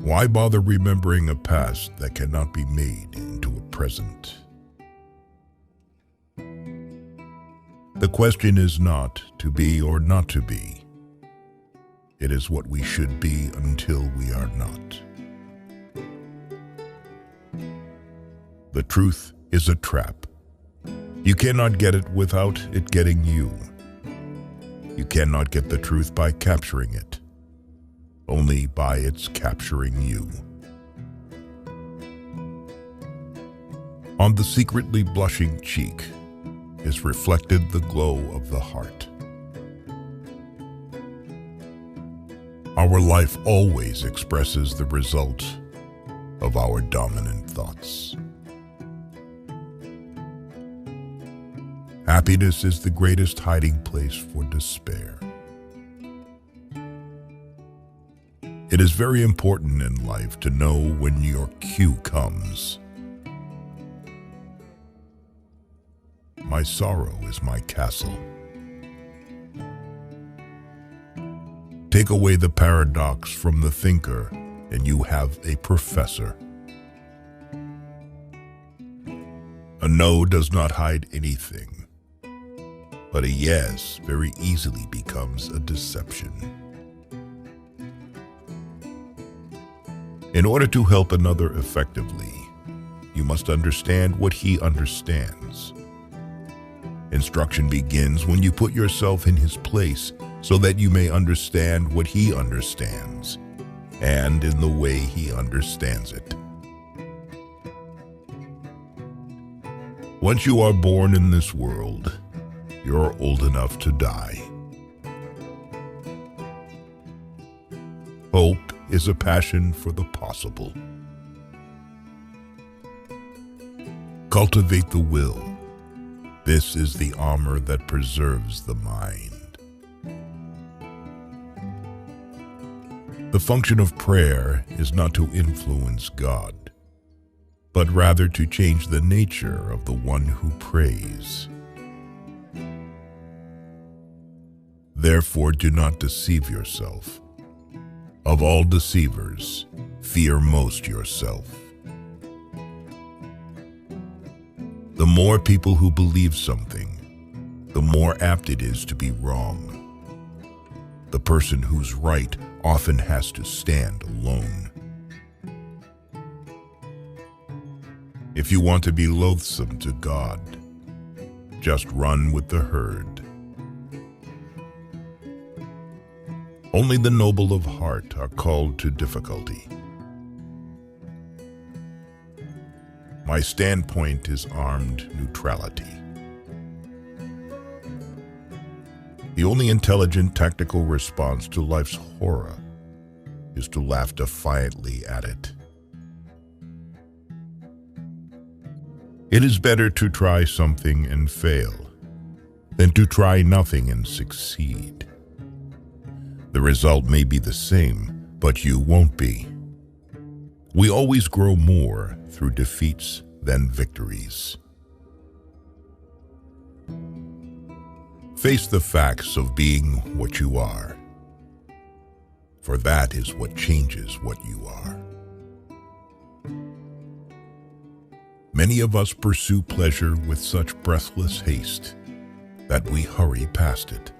Why bother remembering a past that cannot be made into a present? The question is not to be or not to be. It is what we should be until we are not. The truth is a trap. You cannot get it without it getting you. You cannot get the truth by capturing it, only by its capturing you. On the secretly blushing cheek is reflected the glow of the heart. Our life always expresses the result of our dominant thoughts. Happiness is the greatest hiding place for despair. It is very important in life to know when your cue comes. My sorrow is my castle. Take away the paradox from the thinker, and you have a professor. A no does not hide anything, but a yes very easily becomes a deception. In order to help another effectively, you must understand what he understands. Instruction begins when you put yourself in his place so that you may understand what he understands, and in the way he understands it. Once you are born in this world, you're old enough to die. Hope is a passion for the possible. Cultivate the will. This is the armor that preserves the mind. The function of prayer is not to influence God, but rather to change the nature of the one who prays. Therefore, do not deceive yourself. Of all deceivers, fear most yourself. The more people who believe something, the more apt it is to be wrong. The person who's right often has to stand alone. If you want to be loathsome to God, just run with the herd. Only the noble of heart are called to difficulty. My standpoint is armed neutrality. The only intelligent tactical response to life's horror is to laugh defiantly at it. It is better to try something and fail than to try nothing and succeed. The result may be the same, but you won't be. We always grow more through defeats than victories. Face the facts of being what you are, for that is what changes what you are. Many of us pursue pleasure with such breathless haste that we hurry past it.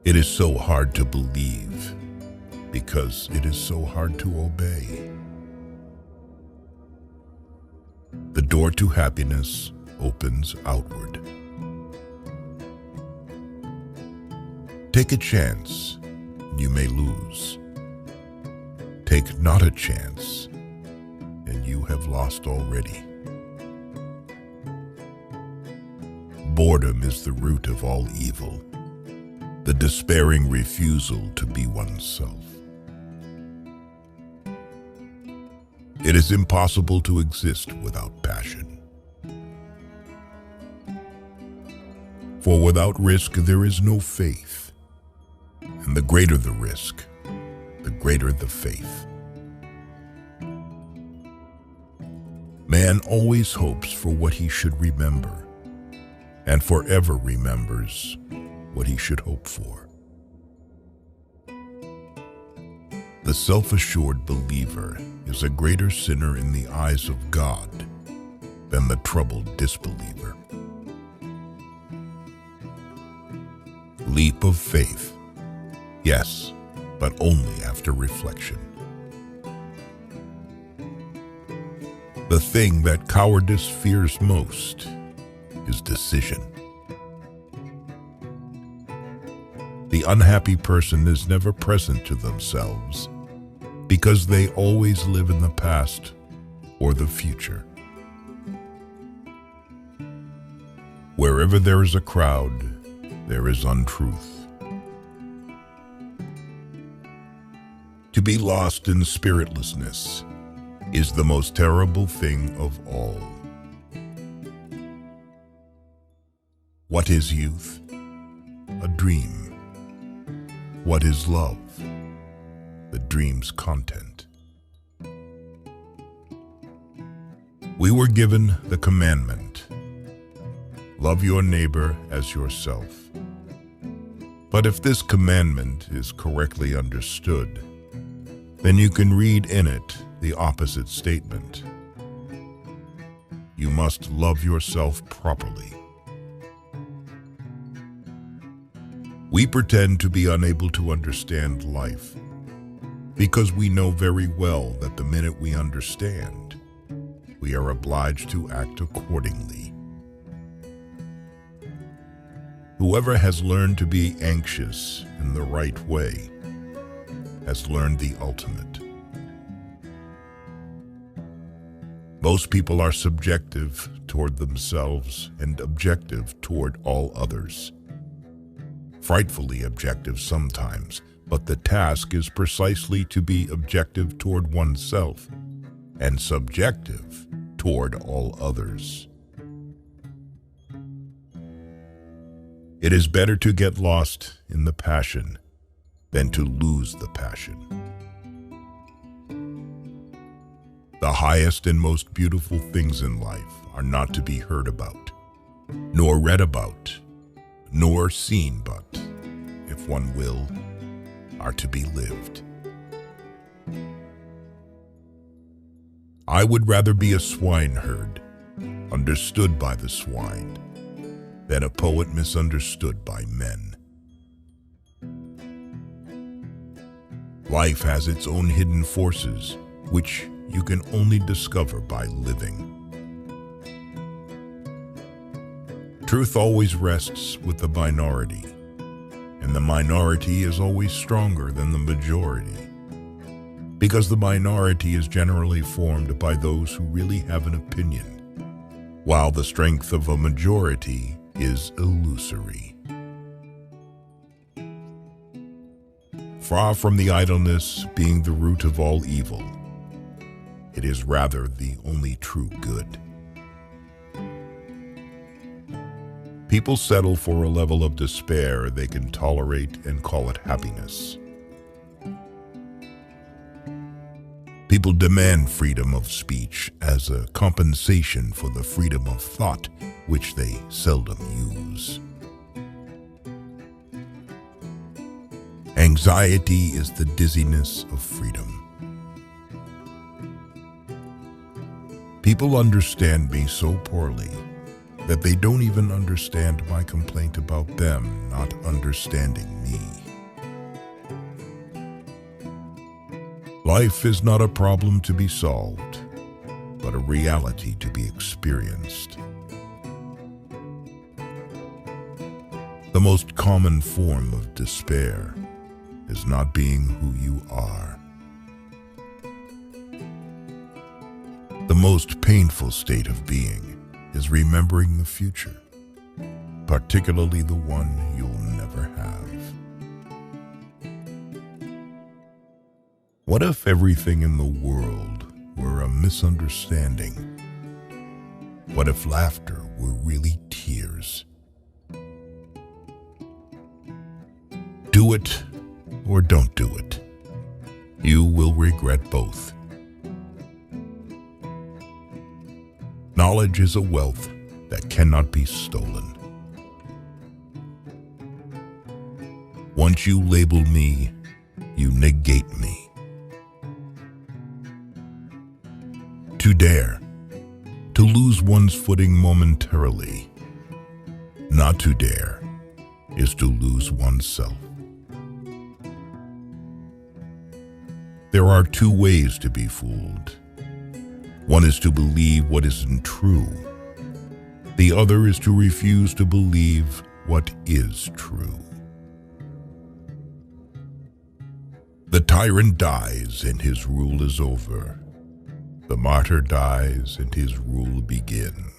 It is so hard to believe because it is so hard to obey. The door to happiness opens outward. Take a chance, and you may lose. Take not a chance, and you have lost already. Boredom is the root of all evil, the despairing refusal to be oneself. It is impossible to exist without passion. For without risk there is no faith, and the greater the risk, the greater the faith. Man always hopes for what he should remember, and forever remembers what he should hope for. The self-assured believer is a greater sinner in the eyes of God than the troubled disbeliever. Leap of faith. Yes, but only after reflection. The thing that cowardice fears most is decision. The unhappy person is never present to themselves because they always live in the past or the future. Wherever there is a crowd, there is untruth. To be lost in spiritlessness is the most terrible thing of all. What is youth? A dream. What is love? The dream's content. We were given the commandment, love your neighbor as yourself. But if this commandment is correctly understood, then you can read in it the opposite statement. You must love yourself properly. We pretend to be unable to understand life because we know very well that the minute we understand, we are obliged to act accordingly. Whoever has learned to be anxious in the right way has learned the ultimate. Most people are subjective toward themselves and objective toward all others. Frightfully objective sometimes, but the task is precisely to be objective toward oneself and subjective toward all others. It is better to get lost in the passion than to lose the passion. The highest and most beautiful things in life are not to be heard about, nor read about, nor seen, but, if one will, are to be lived. I would rather be a swineherd, understood by the swine, than a poet misunderstood by men. Life has its own hidden forces, which you can only discover by living. Truth always rests with the minority, and the minority is always stronger than the majority, because the minority is generally formed by those who really have an opinion, while the strength of a majority is illusory. Far from the idleness being the root of all evil, it is rather the only true good. People settle for a level of despair they can tolerate and call it happiness. People demand freedom of speech as a compensation for the freedom of thought, which they seldom use. Anxiety is the dizziness of freedom. People understand me so poorly that they don't even understand my complaint about them not understanding me. Life is not a problem to be solved, but a reality to be experienced. The most common form of despair is not being who you are. The most painful state of being is remembering the future, particularly the one you'll never have. What if everything in the world were a misunderstanding? What if laughter were really tears? Do it or don't do it. You will regret both. Knowledge is a wealth that cannot be stolen. Once you label me, you negate me. to dare, to lose one's footing momentarily. Not to dare is to lose oneself. There are two ways to be fooled. One is to believe what isn't true. The other is to refuse to believe what is true. The tyrant dies and his rule is over. The martyr dies and his rule begins.